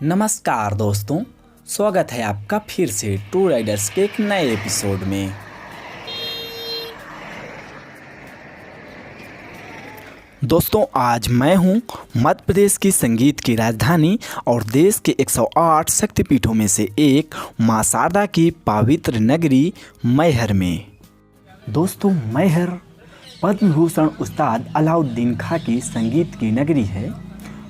नमस्कार दोस्तों, स्वागत है आपका फिर से टूर राइडर्स के एक नए एपिसोड में। दोस्तों, आज मैं हूं मध्य प्रदेश की संगीत की राजधानी और देश के 108 शक्तिपीठों में से एक मां शारदा की पवित्र नगरी मैहर में। दोस्तों, मैहर पद्म भूषण उस्ताद अलाउद्दीन खां की संगीत की नगरी है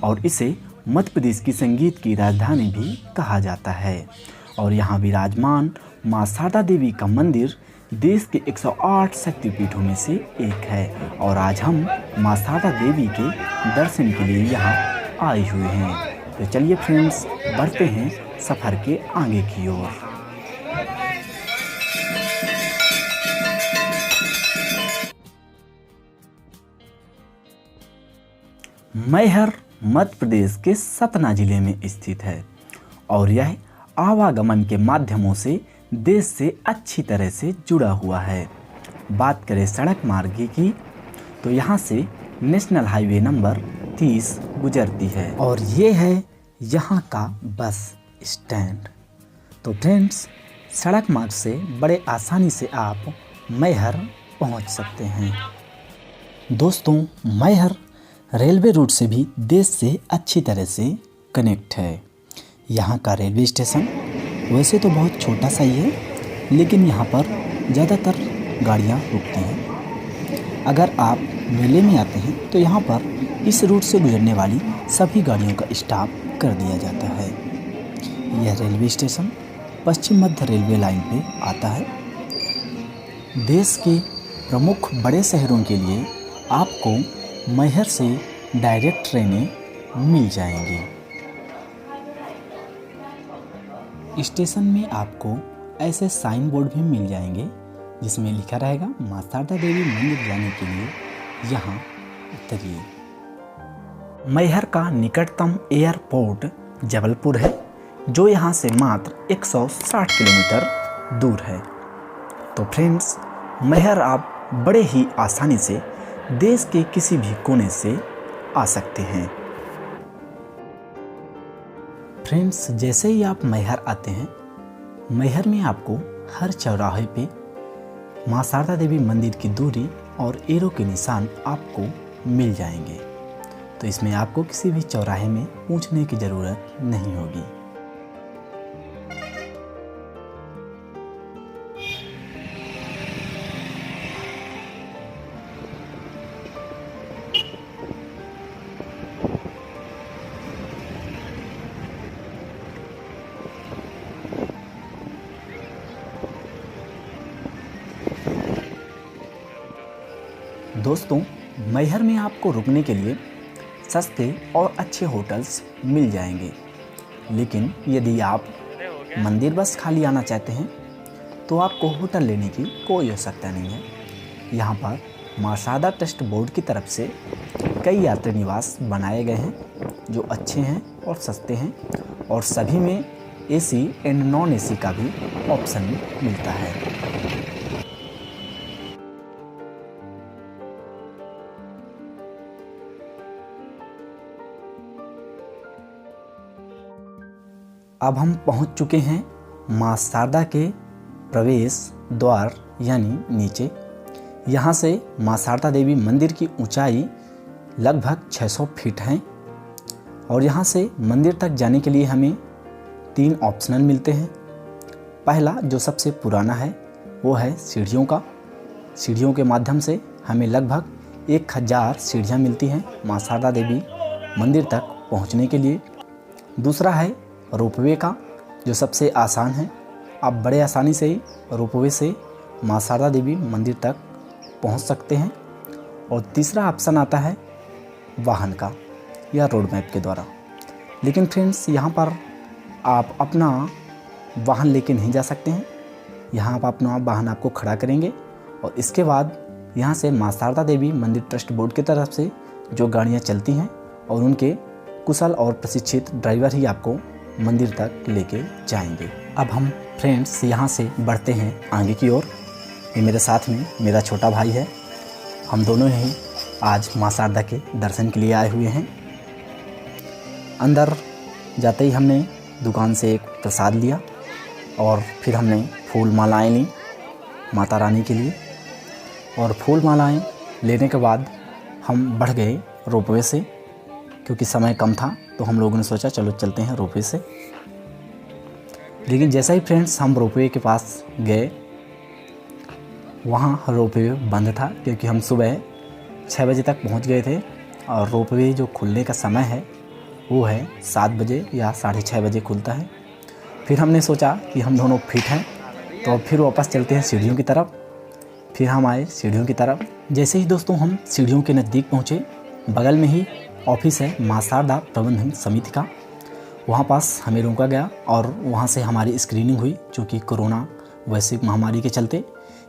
और इसे मध्य प्रदेश की संगीत की राजधानी भी कहा जाता है। और यहाँ विराजमान मां शारदा देवी का मंदिर देश के 108 शक्तिपीठों में से एक है और आज हम मां शारदा देवी के दर्शन के लिए यहाँ आए हुए हैं। तो चलिए फ्रेंड्स, बढ़ते हैं सफ़र के आगे की ओर। मैहर मध्य प्रदेश के सतना जिले में स्थित है और यह आवागमन के माध्यमों से देश से अच्छी तरह से जुड़ा हुआ है। बात करें सड़क मार्ग की तो यहाँ से नेशनल हाईवे नंबर 30 गुजरती है और ये है यहाँ का बस स्टैंड। तो फ्रेंड्स, सड़क मार्ग से बड़े आसानी से आप मैहर पहुँच सकते हैं। दोस्तों, मैहर रेलवे रूट से भी देश से अच्छी तरह से कनेक्ट है। यहाँ का रेलवे स्टेशन वैसे तो बहुत छोटा सा ही है, लेकिन यहाँ पर ज़्यादातर गाड़ियाँ रुकती हैं। अगर आप मेले में आते हैं तो यहाँ पर इस रूट से गुजरने वाली सभी गाड़ियों का स्टॉप कर दिया जाता है। यह रेलवे स्टेशन पश्चिम मध्य रेलवे लाइन पे आता है। देश के प्रमुख बड़े शहरों के लिए आपको मैहर से डायरेक्ट ट्रेनें मिल जाएंगी। स्टेशन में आपको ऐसे साइन बोर्ड भी मिल जाएंगे जिसमें लिखा रहेगा मां शारदा देवी मंदिर जाने के लिए यहाँ उतरिए। मैहर का निकटतम एयरपोर्ट जबलपुर है, जो यहाँ से मात्र 160 किलोमीटर दूर है। तो फ्रेंड्स, मैहर आप बड़े ही आसानी से देश के किसी भी कोने से आ सकते हैं। फ्रेंड्स, जैसे ही आप मैहर आते हैं, मैहर में आपको हर चौराहे पे मां शारदा देवी मंदिर की दूरी और एरो के निशान आपको मिल जाएंगे। तो इसमें आपको किसी भी चौराहे में पूछने की ज़रूरत नहीं होगी। दोस्तों, मैहर में आपको रुकने के लिए सस्ते और अच्छे होटल्स मिल जाएंगे, लेकिन यदि आप मंदिर बस खाली आना चाहते हैं तो आपको होटल लेने की कोई आवश्यकता नहीं है। यहाँ पर मां शारदा ट्रस्ट बोर्ड की तरफ से कई यात्री निवास बनाए गए हैं जो अच्छे हैं और सस्ते हैं और सभी में एसी एंड नॉन एसी का भी ऑप्शन मिलता है। अब हम पहुंच चुके हैं मां शारदा के प्रवेश द्वार यानी नीचे। यहाँ से मां शारदा देवी मंदिर की ऊंचाई लगभग 600 फीट है और यहाँ से मंदिर तक जाने के लिए हमें 3 ऑप्शनल मिलते हैं। पहला, जो सबसे पुराना है, वो है सीढ़ियों का। सीढ़ियों के माध्यम से हमें लगभग 1000 सीढ़ियाँ मिलती हैं मां शारदा देवी मंदिर तक पहुँचने के लिए। दूसरा है रोपवे का, जो सबसे आसान है। आप बड़े आसानी से ही रोपवे से मां शारदा देवी मंदिर तक पहुंच सकते हैं। और तीसरा ऑप्शन आता है वाहन का या रोड मैप के द्वारा। लेकिन फ्रेंड्स, यहाँ पर आप अपना वाहन लेके नहीं जा सकते हैं। यहाँ आप अपना वाहन आपको खड़ा करेंगे और इसके बाद यहाँ से मां शारदा देवी मंदिर ट्रस्ट बोर्ड की तरफ से जो गाड़ियाँ चलती हैं और उनके कुशल और प्रशिक्षित ड्राइवर ही आपको मंदिर तक लेके जाएंगे। अब हम फ्रेंड्स यहाँ से बढ़ते हैं आगे की ओर। ये मेरे साथ में मेरा छोटा भाई है। हम दोनों ही आज मां शारदा के दर्शन के लिए आए हुए हैं। अंदर जाते ही हमने दुकान से एक प्रसाद लिया और फिर हमने फूल मालाएँ ली माता रानी के लिए। और फूल मालाएँ लेने के बाद हम बढ़ गए रोपवे से, क्योंकि समय कम था तो हम लोगों ने सोचा चलो चलते हैं रोपवे से। लेकिन जैसा ही फ्रेंड्स हम रोपवे के पास गए, वहाँ रोपवे बंद था, क्योंकि हम सुबह 6 बजे तक पहुँच गए थे और रोपवे जो खुलने का समय है वो है 7 बजे या 6:30 बजे खुलता है। फिर हमने सोचा कि हम दोनों फिट हैं तो अब फिर वापस चलते हैं सीढ़ियों की तरफ। फिर हम आए सीढ़ियों की तरफ। जैसे ही दोस्तों हम सीढ़ियों के नज़दीक पहुँचे, बगल में ही ऑफिस है मां शारदा प्रबंधन समिति का, वहाँ पास हमें रोका गया और वहाँ से हमारी स्क्रीनिंग हुई, जो कि कोरोना वैश्विक महामारी के चलते।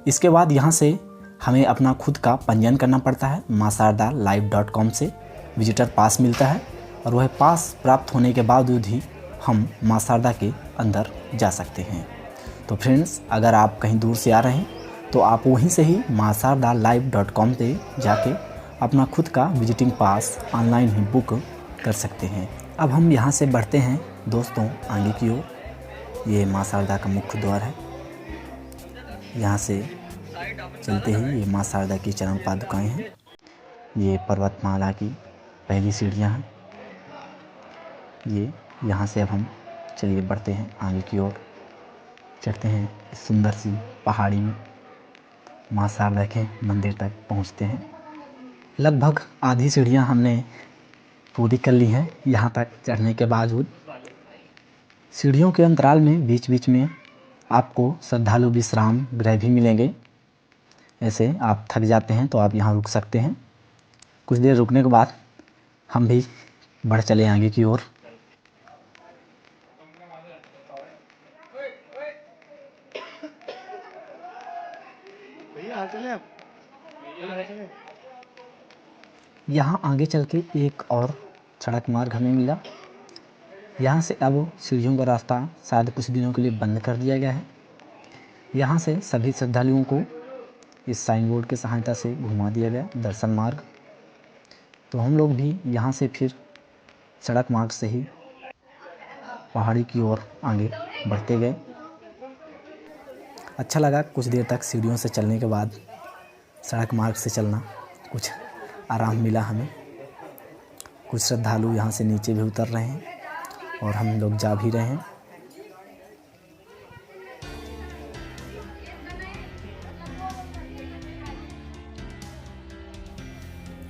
इसके बाद यहाँ से हमें अपना खुद का पंजीयन करना पड़ता है। maasardalive.com से विजिटर पास मिलता है और वह पास प्राप्त होने के बावजूद ही हम मां शारदा के अंदर जा सकते हैं। तो फ्रेंड्स, अगर आप कहीं दूर से आ रहे हैं तो आप वहीं से ही maasardalive.com पे जाके अपना खुद का विजिटिंग पास ऑनलाइन ही बुक कर सकते हैं। अब हम यहाँ से बढ़ते हैं दोस्तों आगे की ओर। ये मां शारदा का मुख्य द्वार है। यहाँ से चलते ही ये मां शारदा की चरण पादुकाएँ हैं। ये पर्वतमाला की पहली सीढ़ियाँ हैं। ये यहाँ से अब हम चलिए बढ़ते हैं आगे की ओर, चढ़ते हैं इस सुंदर सी पहाड़ी में, मां शारदा के मंदिर तक पहुँचते हैं। लगभग आधी सीढ़ियाँ हमने पूरी कर ली हैं। यहाँ तक चढ़ने के बावजूद सीढ़ियों के अंतराल में बीच बीच में आपको श्रद्धालु विश्राम गृह भी मिलेंगे। ऐसे आप थक जाते हैं तो आप यहाँ रुक सकते हैं। कुछ देर रुकने के बाद हम भी बढ़ चले आगे की ओर। यहाँ आगे चल के एक और सड़क मार्ग हमें मिला। यहाँ से अब सीढ़ियों का रास्ता शायद कुछ दिनों के लिए बंद कर दिया गया है। यहाँ से सभी श्रद्धालुओं को इस साइन बोर्ड की सहायता से घुमा दिया गया दर्शन मार्ग। तो हम लोग भी यहाँ से फिर सड़क मार्ग से ही पहाड़ी की ओर आगे बढ़ते गए। अच्छा लगा कुछ देर तक सीढ़ियों से चलने के बाद सड़क मार्ग से चलना, कुछ आराम मिला हमें। कुछ श्रद्धालु यहाँ से नीचे भी उतर रहे हैं और हम लोग जा भी रहे हैं।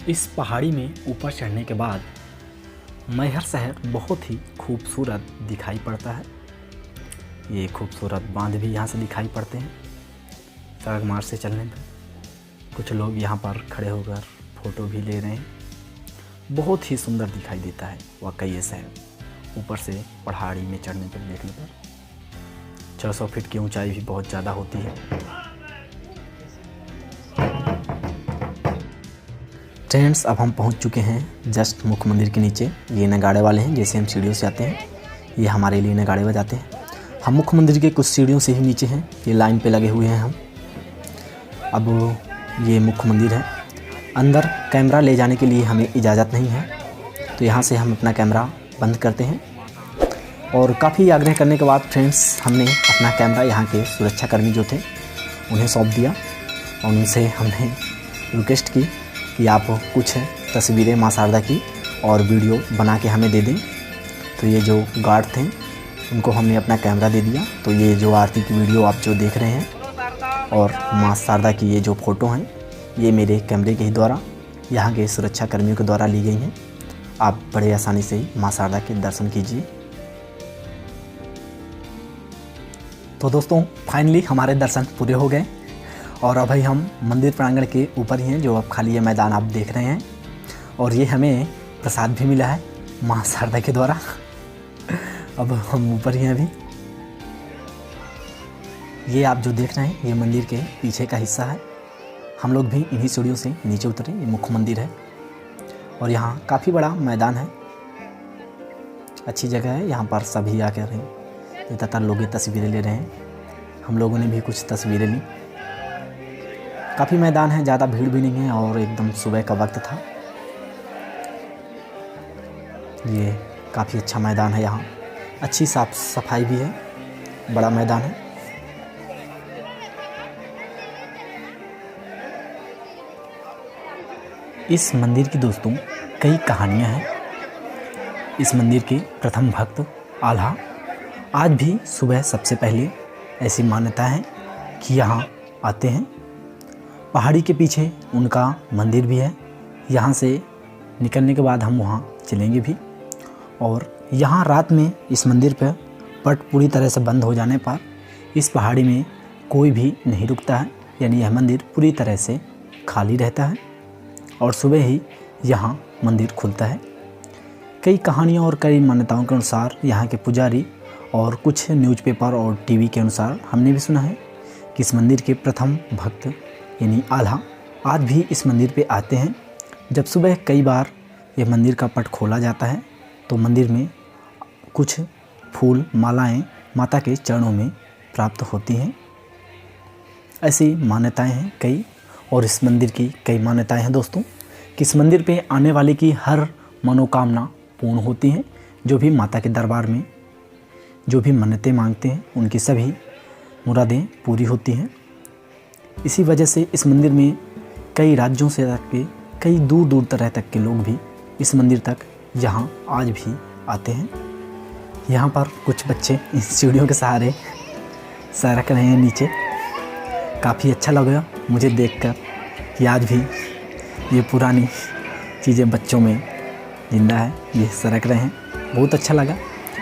इस पहाड़ी में ऊपर चढ़ने के बाद मैहर शहर बहुत ही खूबसूरत दिखाई पड़ता है। ये खूबसूरत बांध भी यहाँ से दिखाई पड़ते हैं सड़क मार्ग से चलने पर। कुछ लोग यहाँ पर खड़े होकर फ़ोटो भी ले रहे हैं। बहुत ही सुंदर दिखाई देता है वाकई ये शहर ऊपर से पहाड़ी में चढ़ने पर देखने पर। 600 फीट की ऊंचाई भी बहुत ज़्यादा होती है। फ्रेंड्स, अब हम पहुंच चुके हैं जस्ट मुख्य मंदिर के नीचे। ये नगाड़े वाले हैं, जैसे हम सीढ़ियों से आते हैं ये हमारे लिए नगाड़े बजाते हैं। हम मुख्य मंदिर के कुछ सीढ़ियों से ही नीचे हैं, ये लाइन पे लगे हुए हैं हम। अब ये मुख्य मंदिर है। अंदर कैमरा ले जाने के लिए हमें इजाज़त नहीं है, तो यहाँ से हम अपना कैमरा बंद करते हैं। और काफ़ी आग्रह करने के बाद फ्रेंड्स हमने अपना कैमरा यहाँ के सुरक्षाकर्मी जो थे उन्हें सौंप दिया और उनसे हमने रिक्वेस्ट की कि आप कुछ तस्वीरें मां शारदा की और वीडियो बना के हमें दे दें। तो ये जो गार्ड थे उनको हमने अपना कैमरा दे दिया। तो ये जो आरती की वीडियो आप जो देख रहे हैं और मां शारदा की ये जो फ़ोटो हैं, ये मेरे कैमरे के ही द्वारा यहाँ के सुरक्षा कर्मियों के द्वारा ली गई हैं। आप बड़े आसानी से ही मां शारदा के दर्शन कीजिए। तो दोस्तों फाइनली हमारे दर्शन पूरे हो गए और अभी हम मंदिर प्रांगण के ऊपर ही हैं, जो अब खाली ये मैदान आप देख रहे हैं। और ये हमें प्रसाद भी मिला है मां शारदा के द्वारा। अब हम ऊपर ही हैं अभी। ये आप जो देख रहे हैं ये मंदिर के पीछे का हिस्सा है। हम लोग भी इन्हीं सीढ़ियों से नीचे उतरे। ये मुख्य मंदिर है और यहाँ काफ़ी बड़ा मैदान है, अच्छी जगह है। यहाँ पर सभी आकर ज़्यादातर लोग ये तस्वीरें ले रहे हैं। हम लोगों ने भी कुछ तस्वीरें ली। काफ़ी मैदान है, ज़्यादा भीड़ भी नहीं है और एकदम सुबह का वक्त था। ये काफ़ी अच्छा मैदान है यहाँ, अच्छी साफ सफाई भी है, बड़ा मैदान है। इस मंदिर की दोस्तों कई कहानियाँ हैं। इस मंदिर के प्रथम भक्त आल्हा आज भी सुबह सबसे पहले, ऐसी मान्यता है कि यहाँ आते हैं। पहाड़ी के पीछे उनका मंदिर भी है, यहाँ से निकलने के बाद हम वहाँ चलेंगे भी। और यहाँ रात में इस मंदिर पर पट पूरी तरह से बंद हो जाने पर इस पहाड़ी में कोई भी नहीं रुकता है, यानी यह मंदिर पूरी तरह से खाली रहता है और सुबह ही यहाँ मंदिर खुलता है। कई कहानियों और कई मान्यताओं के अनुसार यहाँ के पुजारी और कुछ न्यूज़पेपर और टीवी के अनुसार हमने भी सुना है कि इस मंदिर के प्रथम भक्त यानी आल्हा आज भी इस मंदिर पे आते हैं। जब सुबह कई बार यह मंदिर का पट खोला जाता है तो मंदिर में कुछ फूल मालाएं माता के चरणों में प्राप्त होती हैं। ऐसी मान्यताएं हैं कई, और इस मंदिर की कई मान्यताएं हैं दोस्तों कि इस मंदिर पे आने वाले की हर मनोकामना पूर्ण होती हैं। जो भी माता के दरबार में जो भी मन्नतें मांगते हैं उनकी सभी मुरादें पूरी होती हैं। इसी वजह से इस मंदिर में कई राज्यों से तक के, कई दूर दूर तरह तक के लोग भी इस मंदिर तक यहाँ आज भी आते हैं। यहाँ पर कुछ बच्चे इस सीढ़ियों के सहारे सरक रहे हैं नीचे। काफ़ी अच्छा लगा मुझे देखकर कि आज भी ये पुरानी चीज़ें बच्चों में जिंदा है, ये सरक रहे हैं। बहुत अच्छा लगा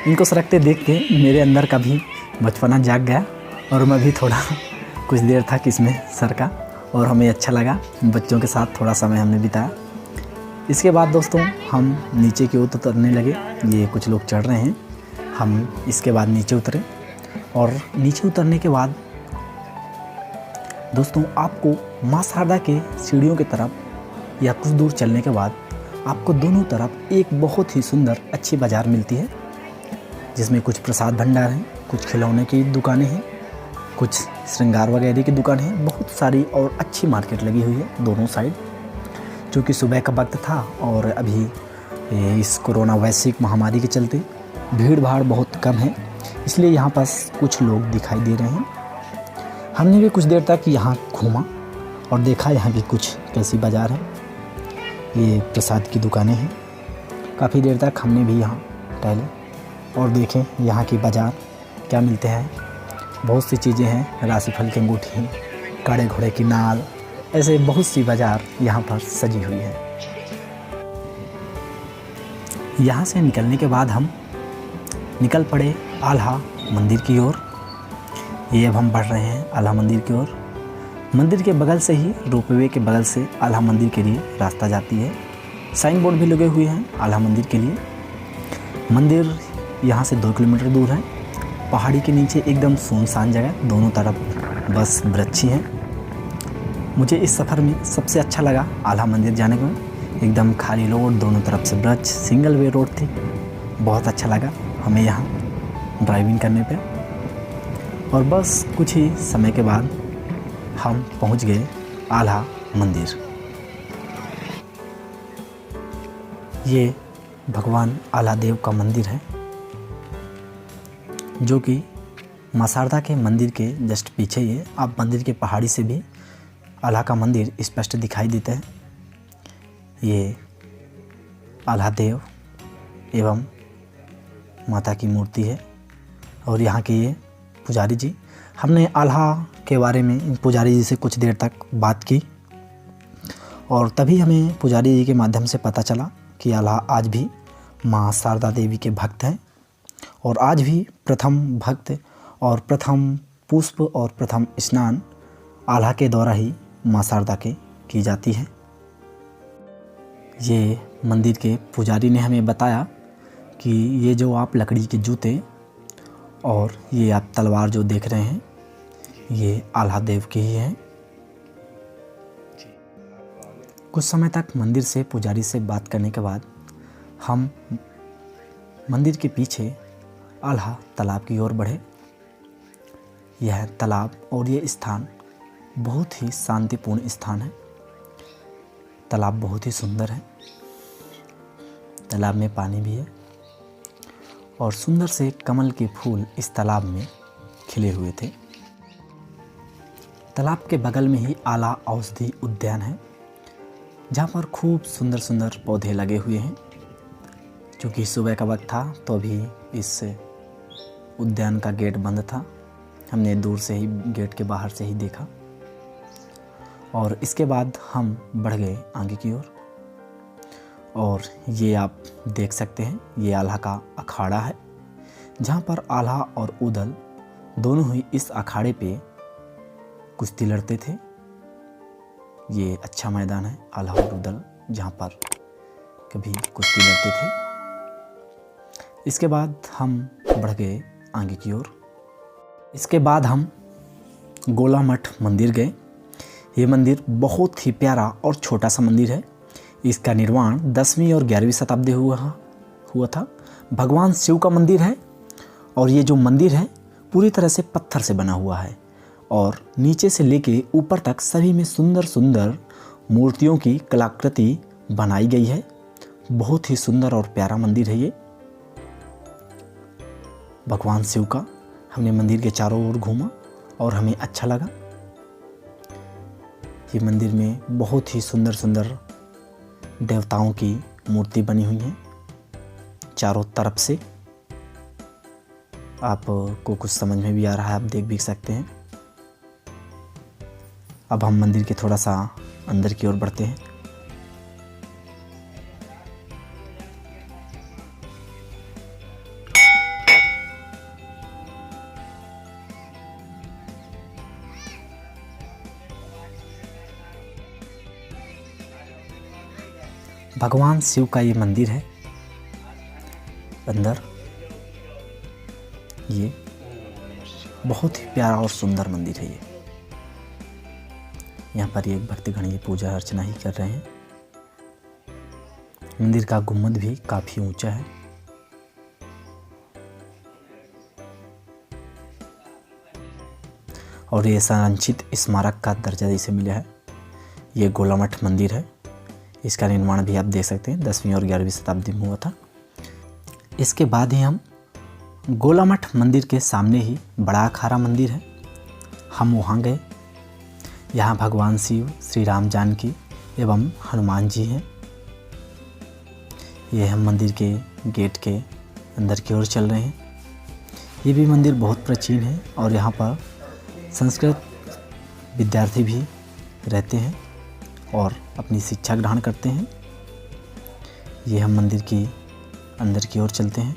इनको सरकते देख के, मेरे अंदर का भी बचपना जाग गया और मैं भी थोड़ा कुछ देर तक इसमें सरका और हमें अच्छा लगा। बच्चों के साथ थोड़ा समय हमने बिताया। इसके बाद दोस्तों हम नीचे की ओर उतरने लगे। ये कुछ लोग चढ़ रहे हैं, हम इसके बाद नीचे उतरे। और नीचे उतरने के बाद दोस्तों आपको माँ शारदा के सीढ़ियों की तरफ या कुछ दूर चलने के बाद आपको दोनों तरफ एक बहुत ही सुंदर अच्छी बाज़ार मिलती है, जिसमें कुछ प्रसाद भंडार हैं, कुछ खिलौने की दुकानें हैं, कुछ श्रृंगार वगैरह की दुकानें हैं। बहुत सारी और अच्छी मार्केट लगी हुई है दोनों साइड। चूँकि सुबह का वक्त था और अभी इस कोरोना वैश्विक महामारी के चलते भीड़ भाड़ बहुत कम है, इसलिए यहाँ पास कुछ लोग दिखाई दे रहे हैं। हमने भी कुछ देर तक यहाँ घूमा और देखा यहाँ की कुछ कैसी बाज़ार है। ये प्रसाद की दुकानें हैं। काफ़ी देर तक हमने भी यहाँ टहले और देखें यहाँ की बाज़ार क्या मिलते हैं। बहुत सी चीज़ें हैं, राशिफल की अंगूठी, काड़े घोड़े की नाल, ऐसे बहुत सी बाज़ार यहाँ पर सजी हुई है। यहाँ से निकलने के बाद हम निकल पड़े आल्हा मंदिर की ओर। ये अब हम बढ़ रहे हैं आल्हा मंदिर की ओर। मंदिर के बगल से ही, रोपवे के बगल से आल्हा मंदिर के लिए रास्ता जाती है। साइन बोर्ड भी लगे हुए हैं आल्हा मंदिर के लिए। मंदिर यहाँ से 2 किलोमीटर दूर है। पहाड़ी के नीचे एकदम सुनसान जगह, दोनों तरफ बस वृक्ष ही हैं। मुझे इस सफ़र में सबसे अच्छा लगा आल्हा मंदिर जाने में। एकदम खाली रोड, दोनों तरफ से वृक्ष, सिंगल वे रोड थी। बहुत अच्छा लगा हमें यहाँ ड्राइविंग करने पे। और बस कुछ ही समय के बाद हम पहुँच गए आल्हा मंदिर। ये भगवान आल्हा देव का मंदिर है, जो कि माँ शारदा के मंदिर के जस्ट पीछे ही है। आप मंदिर के पहाड़ी से भी आल्हा का मंदिर स्पष्ट दिखाई देता है। ये आल्हा देव एवं माता की मूर्ति है। और यहाँ के ये पुजारी जी, हमने आल्हा के बारे में इन पुजारी जी से कुछ देर तक बात की और तभी हमें पुजारी जी के माध्यम से पता चला कि आल्हा आज भी माँ शारदा देवी के भक्त हैं और आज भी प्रथम भक्त और प्रथम पुष्प और प्रथम स्नान आल्हा के द्वारा ही माँ शारदा के की जाती है। ये मंदिर के पुजारी ने हमें बताया कि ये जो आप लकड़ी के जूते और ये आप तलवार जो देख रहे हैं, ये आल्हा देव के ही हैं। कुछ समय तक मंदिर से पुजारी से बात करने के बाद हम मंदिर के पीछे आल्हा तालाब की ओर बढ़े। यह तालाब और ये स्थान बहुत ही शांतिपूर्ण स्थान है। तालाब बहुत ही सुंदर है। तालाब में पानी भी है। और सुंदर से कमल के फूल इस तालाब में खिले हुए थे। तालाब के बगल में ही आला औषधि उद्यान है, जहाँ पर खूब सुंदर सुंदर पौधे लगे हुए हैं। क्योंकि सुबह का वक्त था तो अभी इस उद्यान का गेट बंद था। हमने दूर से ही गेट के बाहर से ही देखा और इसके बाद हम बढ़ गए आगे की ओर। और ये आप देख सकते हैं, ये आल्हा का अखाड़ा है, जहाँ पर आल्हा और उदल दोनों ही इस अखाड़े पे कुश्ती लड़ते थे। ये अच्छा मैदान है आल्हा और उदल, जहाँ पर कभी कुश्ती लड़ते थे। इसके बाद हम बढ़ गए आगे की ओर। इसके बाद हम गोला मठ मंदिर गए। ये मंदिर बहुत ही प्यारा और छोटा सा मंदिर है। इसका निर्माण 10वीं और 11वीं शताब्दी हुआ था। भगवान शिव का मंदिर है और ये जो मंदिर है पूरी तरह से पत्थर से बना हुआ है और नीचे से लेके ऊपर तक सभी में सुंदर सुंदर मूर्तियों की कलाकृति बनाई गई है। बहुत ही सुंदर और प्यारा मंदिर है ये भगवान शिव का। हमने मंदिर के चारों ओर घूमा और हमें अच्छा लगा। ये मंदिर में बहुत ही सुंदर सुंदर देवताओं की मूर्ति बनी हुई है चारों तरफ से। आपको कुछ समझ में भी आ रहा है, आप देख भी सकते हैं। अब हम मंदिर के थोड़ा सा अंदर की ओर बढ़ते हैं। भगवान शिव का ये मंदिर है अंदर। ये बहुत ही प्यारा और सुंदर मंदिर है ये। यहाँ पर एक भक्तगण ये पूजा अर्चना ही कर रहे हैं। मंदिर का गुम्बद भी काफी ऊंचा है। और ये संरक्षित स्मारक का दर्जा इसे मिला है। ये गोला मठ मंदिर है। इसका निर्माण भी आप देख सकते हैं 10वीं और 11वीं शताब्दी में हुआ था। इसके बाद ही हम गोला मठ मंदिर के सामने ही बड़ा अखाड़ा मंदिर है, हम वहाँ गए। यहाँ भगवान शिव, श्री राम, जानकी एवं हनुमान जी हैं। ये हम मंदिर के गेट के अंदर की ओर चल रहे हैं। ये भी मंदिर बहुत प्राचीन है और यहाँ पर संस्कृत विद्यार्थी भी रहते हैं और अपनी शिक्षा ग्रहण करते हैं। ये हम मंदिर की अंदर की ओर चलते हैं।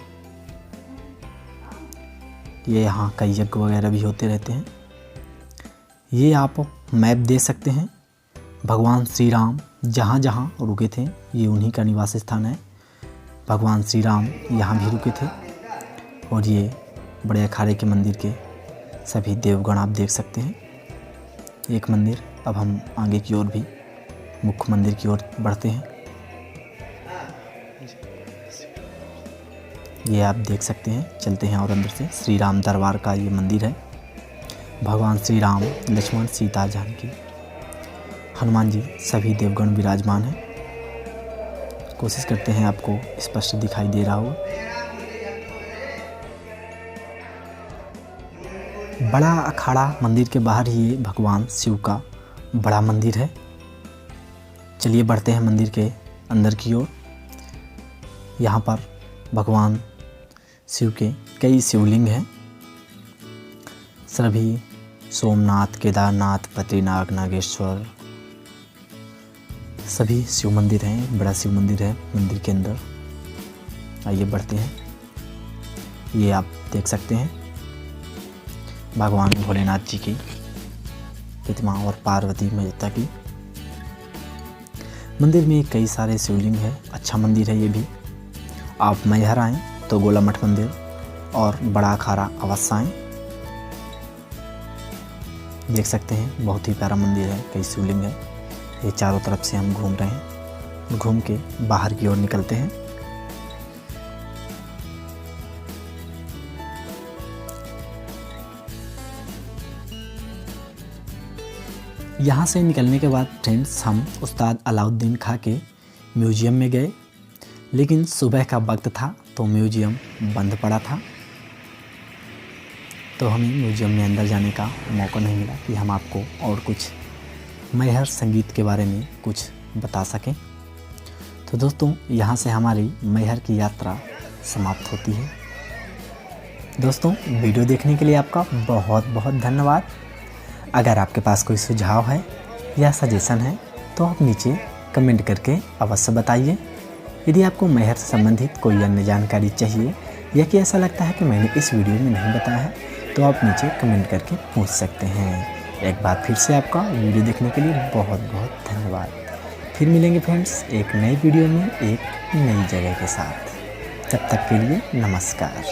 ये यहाँ कई यज्ञ वगैरह भी होते रहते हैं। ये आप मैप देख सकते हैं। भगवान श्री राम जहाँ जहाँ रुके थे ये उन्हीं का निवास स्थान है। भगवान श्री राम यहाँ भी रुके थे। और ये बड़े अखाड़े के मंदिर के सभी देवगण आप देख सकते हैं। एक मंदिर। अब हम आगे की ओर भी मुख्य मंदिर की ओर बढ़ते हैं। ये आप देख सकते हैं, चलते हैं और अंदर से श्री राम दरबार का ये मंदिर है। भगवान श्री राम, लक्ष्मण, सीता, जानकी, हनुमान जी सभी देवगण विराजमान हैं। कोशिश करते हैं आपको स्पष्ट दिखाई दे रहा हो। बड़ा अखाड़ा मंदिर के बाहर ही भगवान शिव का बड़ा मंदिर है। चलिए बढ़ते हैं मंदिर के अंदर की ओर। यहाँ पर भगवान शिव के कई शिवलिंग हैं। सभी सोमनाथ, केदारनाथ, बद्रीनाथ, नागेश्वर सभी शिव मंदिर हैं। बड़ा शिव मंदिर है मंदिर के अंदर। आइए बढ़ते हैं। ये आप देख सकते हैं भगवान भोलेनाथ जी की प्रतिमा और पार्वती माता की। मंदिर में कई सारे शिवलिंग है। अच्छा मंदिर है ये भी। आप मैहर आएँ तो गोला मठ मंदिर और बड़ा अखाड़ा अवश्य आएँ। देख सकते हैं बहुत ही प्यारा मंदिर है, कई शिवलिंग है। ये चारों तरफ से हम घूम रहे हैं। घूम के बाहर की ओर निकलते हैं। यहाँ से निकलने के बाद फ्रेंड्स हम उस्ताद अलाउद्दीन खां के म्यूजियम में गए। लेकिन सुबह का वक्त था तो म्यूजियम बंद पड़ा था, तो हमें म्यूजियम में अंदर जाने का मौका नहीं मिला कि हम आपको और कुछ मैहर संगीत के बारे में कुछ बता सकें। तो दोस्तों, यहाँ से हमारी मैहर की यात्रा समाप्त होती है। दोस्तों, वीडियो देखने के लिए आपका बहुत बहुत धन्यवाद। अगर आपके पास कोई सुझाव है या सजेशन है तो आप नीचे कमेंट करके अवश्य बताइए। यदि आपको मैहर से संबंधित कोई अन्य जानकारी चाहिए या कि ऐसा लगता है कि मैंने इस वीडियो में नहीं बताया है तो आप नीचे कमेंट करके पूछ सकते हैं। एक बार फिर से आपका वीडियो देखने के लिए बहुत बहुत धन्यवाद। फिर मिलेंगे फ्रेंड्स एक नई वीडियो में एक नई जगह के साथ। तब तक के लिए नमस्कार।